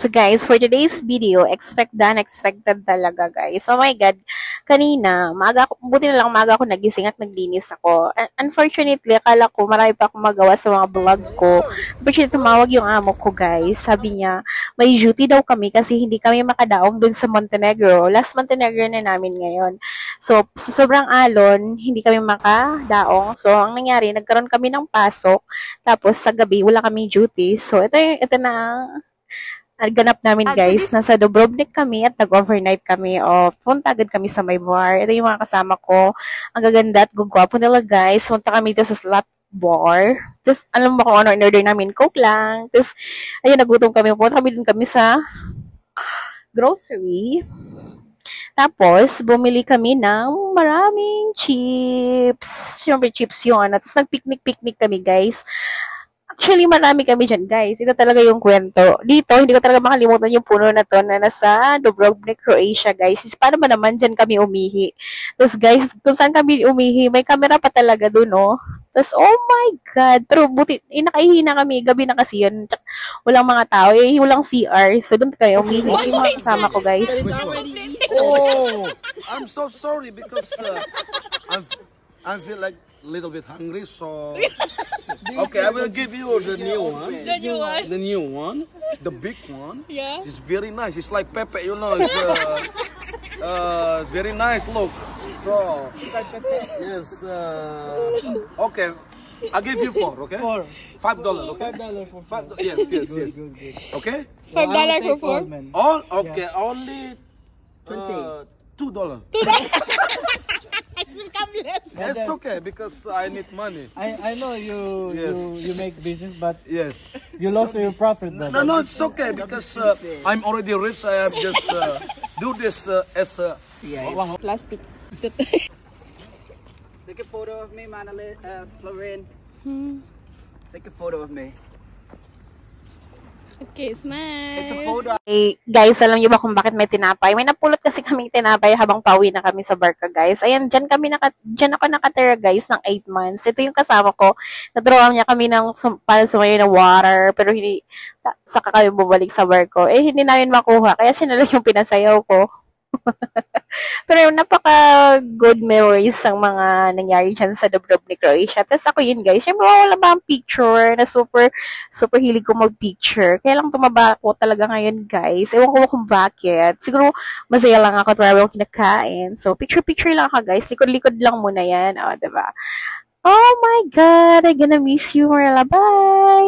So guys, for today's video, expect the unexpected talaga guys. Oh my God, kanina, buti na lang maaga ako nagising at naglinis ako. Unfortunately, akala ko marami pa akong magawa sa mga vlog ko. Unfortunately, tumawag yung amo ko guys. Sabi niya, may duty daw kami kasi hindi kami makadaong dun sa Montenegro. Last Montenegro na namin ngayon. So, sa sobrang alon, hindi kami makadaong. So, ang nangyari, nagkaroon kami ng pasok. Tapos, sa gabi, wala kami duty. So, ito na ganap namin guys. Nasa Dubrovnik kami at nag-overnight kami. O, punta agad kami sa may bar. Ito yung mga kasama ko. Ang gaganda at gugwapo nila guys. Punta kami dito sa slot bar. Tapos, alam mo kung ano in-order namin? Coke lang. Tapos, ayun, nagutom kami. Punta kami dun kami sa grocery. Tapos, bumili kami ng maraming chips. Siyempre, chips yun. Tapos, nag-picnic-picnic kami guys. Actually, marami kami dyan, guys. Ito talaga yung kwento. Dito, hindi ko talaga makalimutan yung puno na to na nasa Dubrovnik, Croatia, guys. Paano ba naman dyan kami umihi? Tapos, guys, kung saan kami umihi, may camera pa talaga dun, oh. Tapos, oh my God. Pero, buti, nakaihi na kami. Gabi na kasi yun. Walang mga tao. Walang CR. So, dun kayo umihi. Yung mga kasama ko, guys. Oh, I'm so sorry because I feel like a little bit hungry, so okay, I will give you the new one. The new one? The new one, the big one. Yeah. It's very nice. It's like Pepe, you know. It's very nice look. So yes. Okay, I'll give you four. Okay. $5. Okay. $5 for $5. Yes. Good. Okay. $5 for four? All okay. Only $2. It's okay because I need money. I know you make business, but Yes. you lost your profit. No, it's okay because I'm already rich. I have just do this as a Plastic. Take a photo of me, Manali, Florine. Take a photo of me. Okay, smile. It's a photo. Hey, guys, alam niyo ba kung bakit may tinapay? May napulot kasi kaming tinapay habang pauwi na kami sa barka, guys. Ayan, dyan ako nakatira, guys, ng 8 months. Ito yung kasama ko. Naturuan niya kami para sumayo ng water, pero saka kami bumalik sa barko. Hindi namin makuha, kaya siya na lang yung pinasayaw ko. Pero napaka-good memories ang mga nangyari dyan sa Dubrovnik, Croatia. Tapos ako yun, guys. Siyempre, wala ba ang picture na super hilig ko mag-picture. Kaya lang tumaba ako talaga ngayon, guys. Ewan ko kung bakit. Siguro, masaya lang ako at marami akong kinakain. So, picture lang ako, guys. Likod-likod lang muna yan. O, diba? Oh my God! I'm gonna miss you, Marla. Bye!